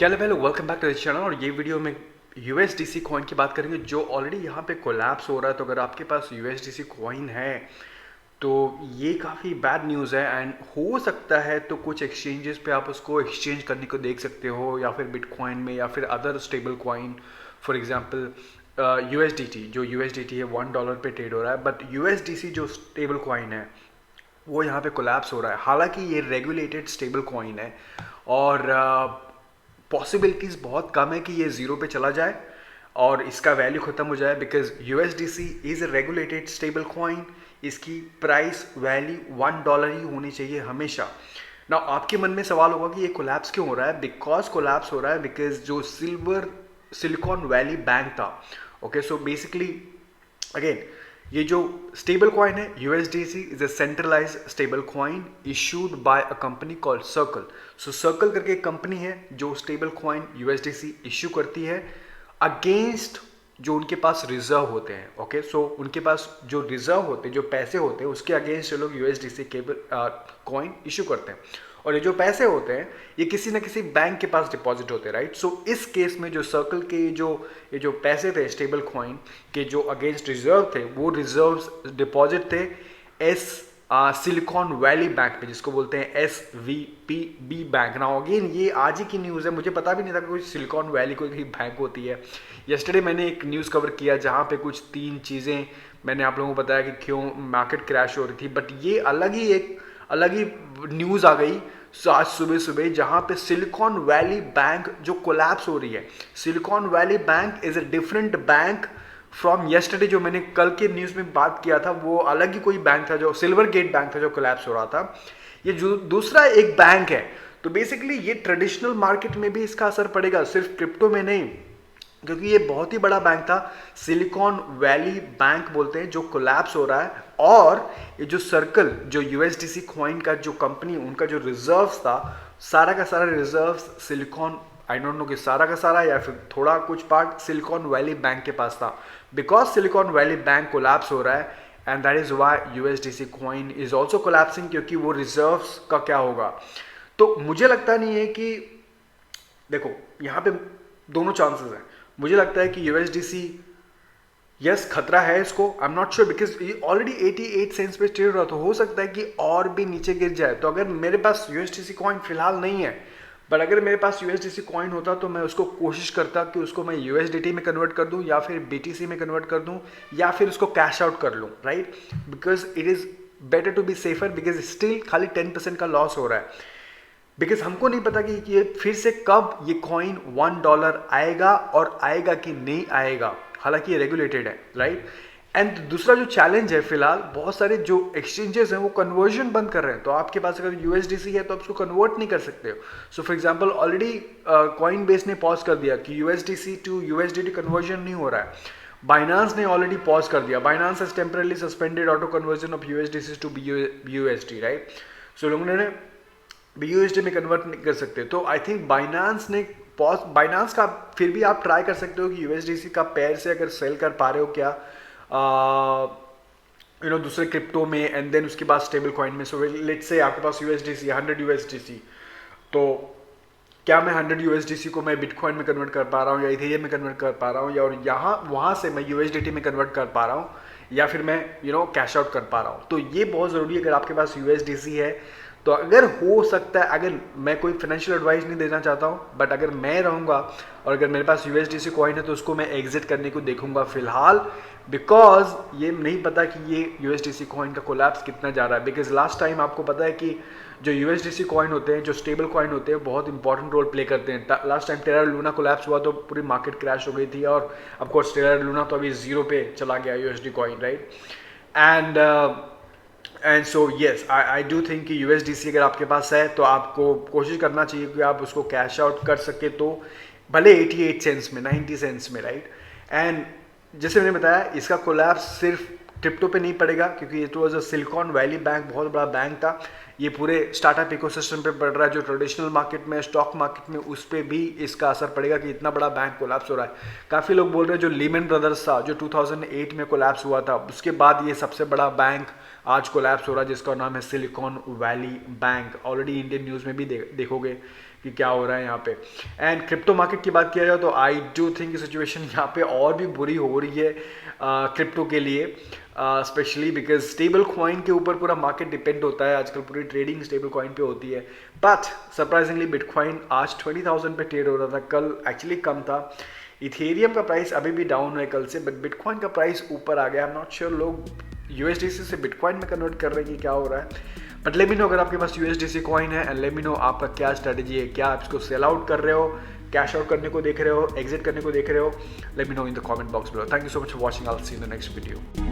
क्या hello, welcome back to the channel. और ये वीडियो में USDC कॉइन की बात करेंगे जो ऑलरेडी यहाँ पे कोलैप्स हो रहा है। तो अगर आपके पास USDC कॉइन है तो ये काफ़ी बैड न्यूज़ है। एंड हो सकता है तो कुछ एक्सचेंजेस पे आप उसको एक्सचेंज करने को देख सकते हो, या फिर बिटकॉइन में, या फिर other stable coin. For example USDT, जो USDT है $1 पे ट्रेड हो रहा है, बट USDC जो स्टेबल कॉइन है वो यहाँ पे कोलैप्स हो रहा है। हालांकि ये रेगुलेटेड स्टेबल कॉइन है और पॉसिबिलिटीज़ बहुत कम है कि ये ज़ीरो पे चला जाए और इसका वैल्यू ख़त्म हो जाए, because USDC is a regulated stable coin. इसकी प्राइस वैल्यू $1 ही होनी चाहिए हमेशा ना। आपके मन में सवाल होगा कि ये कोलैप्स क्यों हो रहा है। बिकॉज कोलैप्स हो रहा है बिकॉज जो सिलिकॉन वैली बैंक था, ओके, सो बेसिकली अगेन ये जो स्टेबल कॉइन है USDC is a centralise stable coin issued by a company called Circle. So Circle करके एक कंपनी है जो स्टेबल कॉइन USDC इश्यू करती है अगेंस्ट जो उनके पास रिजर्व होते हैं। ओके, सो उनके पास जो रिजर्व होते हैं, जो पैसे होते हैं, उसके अगेंस्ट ये लोग USDC केबल कॉइन इशू करते हैं। और ये जो पैसे होते हैं ये किसी न किसी बैंक के पास डिपॉजिट होते हैं, राइट। सो इस केस में जो सर्कल के ये जो पैसे थे स्टेबल कॉइन के जो अगेंस्ट रिजर्व थे, वो रिजर्व डिपॉजिट थे एस सिलिकॉन वैली बैंक में, जिसको बोलते हैं SVPB बैंक। ना अगेन ये आज ही की न्यूज़ है, मुझे पता भी नहीं था कि कोई सिलिकॉन वैली कोई बैंक होती है। यस्टरडे मैंने एक न्यूज़ कवर किया जहाँ पे कुछ 3 चीज़ें मैंने आप लोगों को बताया कि क्यों मार्केट क्रैश हो रही थी, बट ये अलग ही न्यूज़ आ गई आज सुबह सुबह, जहां पे सिलिकॉन वैली बैंक जो कोलैप्स हो रही है। Silicon Valley bank is a different bank from yesterday. जो मैंने कल के न्यूज़ में बात किया था वो अलग ही कोई बैंक था, जो सिल्वर गेट बैंक था जो कोलैप्स हो रहा था। ये जो दूसरा एक बैंक है, तो बेसिकली ये ट्रेडिशनल मार्केट में भी इसका असर पड़ेगा, सिर्फ क्रिप्टो में नहीं, क्योंकि ये बहुत ही बड़ा बैंक था। सिलिकॉन वैली बैंक बोलते हैं, जो कोलैप्स हो रहा है। और ये जो सर्कल, जो USDC कॉइन का जो कंपनी, उनका जो रिजर्व्स था, सारा का सारा reserves silicon, I don't know कि सारा का सारा या फिर थोड़ा कुछ पार्ट सिलिकॉन वैली बैंक के पास था। Because Silicon Valley Bank collapse हो रहा है and that is why USDC coin is also collapsing, क्योंकि वो रिजर्व्स का क्या होगा। तो मुझे लगता नहीं है कि, देखो यहाँ पे दोनों चांसेस हैं। मुझे लगता है कि USDC यस खतरा है इसको, I am not sure, because ये ऑलरेडी 88 सेंट्स पे ट्रेड रहा, तो हो सकता है कि और भी नीचे गिर जाए। तो अगर मेरे पास USDC कॉइन फिलहाल नहीं है, बट अगर मेरे पास USDC कॉइन होता तो मैं उसको कोशिश करता कि उसको मैं USDT में कन्वर्ट कर दूं, या फिर BTC में कन्वर्ट कर दूं, या फिर उसको कैश आउट कर लूं, right. Because it is better to be safer, because still खाली 10% का लॉस हो रहा है। बिकॉज हमको नहीं पता कि ये फिर से कब ये कॉइन $1 आएगा और आएगा कि नहीं आएगा। हालांकि ये रेगुलेटेड है, राइट। एंड दूसरा जो चैलेंज है, फिलहाल बहुत सारे जो एक्सचेंजेस हैं वो कन्वर्जन बंद कर रहे हैं। तो आपके पास अगर USDC है तो आप उसको कन्वर्ट नहीं कर सकते हो। So for example already coin base ने पॉज कर दिया कि USDC टू USDT कन्वर्जन नहीं हो रहा है। बाइनांस ने ऑलरेडी पॉज कर दिया। Binance has temporarily suspended auto conversion of USDC to BUSD, right. So लोगों ने BUSD में कन्वर्ट नहीं कर सकते। तो आई थिंक बाइनांस का फिर भी आप ट्राई कर सकते हो कि USDC का पेयर से अगर सेल कर पा रहे हो क्या दूसरे क्रिप्टो में, एंड देन उसके बाद स्टेबल कॉइन में। सो लेट्स से आपके पास USDC 100 USDC, तो क्या मैं 100 USDC को मैं बिटकॉइन में कन्वर्ट कर पा रहा हूँ, या इथेरियम में कन्वर्ट कर पा रहा हूँ, या और यहाँ वहाँ से मैं USDT में कन्वर्ट कर पा रहा हूँ, या फिर मैं कैश आउट कर पा रहा हूँ। तो ये बहुत ज़रूरी है अगर आपके पास USDC है। तो अगर हो सकता है, अगर मैं कोई फाइनेंशियल एडवाइस नहीं देना चाहता हूँ, बट अगर मैं रहूँगा और अगर मेरे पास USDC कॉइन है तो उसको मैं एग्जिट करने को देखूंगा फिलहाल, बिकॉज ये नहीं पता कि ये USDC कॉइन का कोलैप्स कितना जा रहा है। बिकॉज लास्ट टाइम आपको पता है कि जो USDC कॉइन होते हैं, जो स्टेबल कॉइन होते हैं, बहुत इंपॉर्टेंट रोल प्ले करते हैं। Last time Terra Luna collapse हुआ तो पूरी मार्केट क्रैश हो गई थी, और ऑफकोर्स टेरा लूना तो अभी 0 पे चला गया USD coin, right. And so yes, I do think कि USDC अगर आपके पास है तो आपको कोशिश करना चाहिए कि आप उसको कैश आउट कर सके, तो भले 88 सेंट्स में, 90 सेंट्स में, राइट। एंड जैसे मैंने बताया, इसका कोलैप्स सिर्फ क्रिप्टो पे नहीं पड़ेगा, क्योंकि it was a silicon Valley bank, बहुत बड़ा बैंक था। ये पूरे स्टार्टअप इकोसिस्टम पे पड़ रहा है, जो ट्रेडिशनल मार्केट में, स्टॉक मार्केट में, उस पर भी इसका असर पड़ेगा कि इतना बड़ा बैंक कोलैप्स हो रहा है। काफ़ी लोग बोल रहे हैं जो लीमन ब्रदर्स था, जो 2008 में कोलैप्स हुआ था, उसके बाद ये सबसे बड़ा बैंक आज कोलैप्स हो रहा है, जिसका नाम है silicon Valley bank. Already Indian news में भी देखोगे कि क्या हो रहा है यहाँ पे। एंड क्रिप्टो मार्केट की बात किया जाए तो आई डू थिंक सिचुएशन यहाँ पे और भी बुरी हो रही है क्रिप्टो के लिए, स्पेशली बिकॉज स्टेबल कॉइन के ऊपर पूरा मार्केट डिपेंड होता है आजकल, पूरी ट्रेडिंग स्टेबल कॉइन पे होती है। बट सरप्राइजिंगली बिटकॉइन आज 20,000 पे ट्रेड हो रहा था, कल एक्चुअली कम था। इथेरियम का प्राइस अभी भी डाउन है कल से, बट बिटकॉइन का प्राइस ऊपर आ गया। आई एम नॉट श्योर लोग यूएसडीसी से बिटकॉइन में कन्वर्ट कर रहे हैं कि क्या हो रहा है। बट लेट मी नो अगर आपके पास यूएसडीसी कॉइन है, एंड लेट मी नो आपका क्या स्ट्रेटजी है, क्या आप इसको सेल आउट कर रहे हो, कैश आउट करने को देख रहे हो, एग्जिट करने को देख रहे हो। Let me know in the comment box below. Thank you so much for watching, I will see you in the next video.